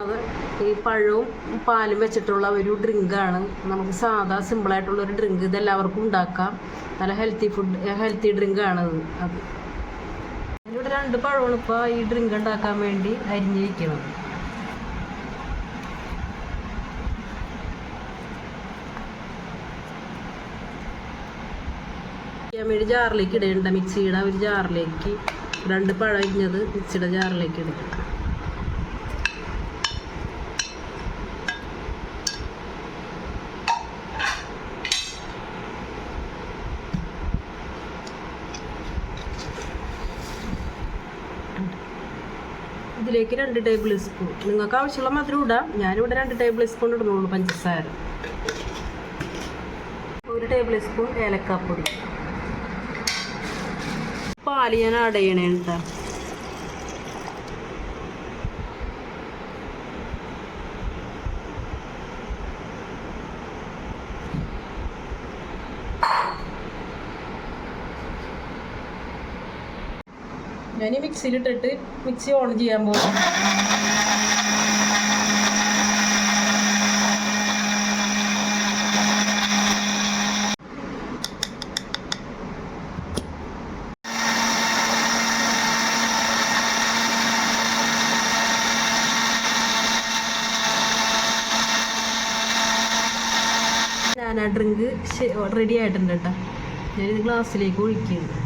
അത് ഈ പഴവും പാലും വെച്ചിട്ടുള്ള ഒരു ഡ്രിങ്കാണ്. നമുക്ക് സാധാ സിമ്പിളായിട്ടുള്ളൊരു ഡ്രിങ്ക്. ഇതെല്ലാവർക്കും ഉണ്ടാക്കാം. നല്ല ഹെൽത്തി ഡ്രിങ്കാണത്. അതിലൂടെ 2 പഴമാണ് ഇപ്പോൾ ഈ ഡ്രിങ്ക് ഉണ്ടാക്കാൻ വേണ്ടി അരിഞ്ഞിരിക്കുന്നത്. വേണ്ടി ജാറിലേക്ക് ഇടേണ്ട. മിക്സിയുടെ ഒരു ജാറിലേക്ക് 2 പഴം അരിഞ്ഞത് മിക്സിയുടെ ജാറിലേക്ക് ഇടുക. ഇതിലേക്ക് 2 ടേബിൾ സ്പൂൺ, നിങ്ങൾക്ക് ആവശ്യമുള്ള മധുരം ഇടാം. ഞാനിവിടെ 2 ടേബിൾ സ്പൂൺ ഇടുന്നുള്ളൂ പഞ്ചസാര. 1 ടേബിൾ സ്പൂൺ ഏലക്കാപ്പൊടി. പാല് ഞാൻ ആഡ് ചെയ്യണേ കേട്ടോ. ഞാൻ ഈ മിക്സിയിലിട്ടിട്ട് മിക്സി ഓൺ ചെയ്യാൻ പോകും. ഞാൻ ആ ഡ്രിങ്ക് റെഡി ആയിട്ടുണ്ട് കേട്ടോ. ഞാനിത് ഗ്ലാസ്സിലേക്ക് ഒഴിക്കുന്നു.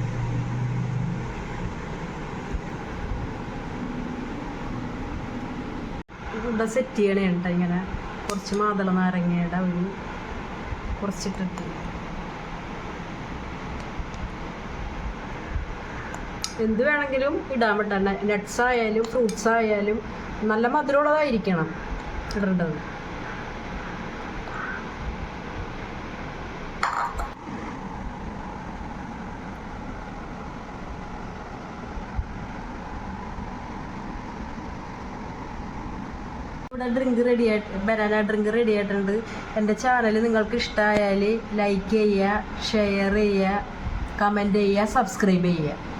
ഇവിടെ സെറ്റ് ചെയ്യണേ കേട്ടോ. ഇങ്ങനെ കുറച്ച് മാതള നാരങ്ങയുടെ കുറച്ചിട്ടിട്ട് എന്ത് വേണമെങ്കിലും ഇടാൻ പറ്റണ്ട. നട്ട്സ് ആയാലും ഫ്രൂട്ട്സ് ആയാലും നല്ല മധുരമുള്ളതായിരിക്കണം ഇടേണ്ടത്. ഇവിടെ ഡ്രിങ്ക് റെഡി ആയിട്ട് ബനാന ഡ്രിങ്ക് റെഡി ആയിട്ടുണ്ട്. എൻ്റെ ചാനൽ നിങ്ങൾക്ക് ഇഷ്ടമായാൽ ലൈക്ക് ചെയ്യുക, ഷെയർ ചെയ്യുക, കമൻറ്റ് ചെയ്യുക, സബ്സ്ക്രൈബ് ചെയ്യുക.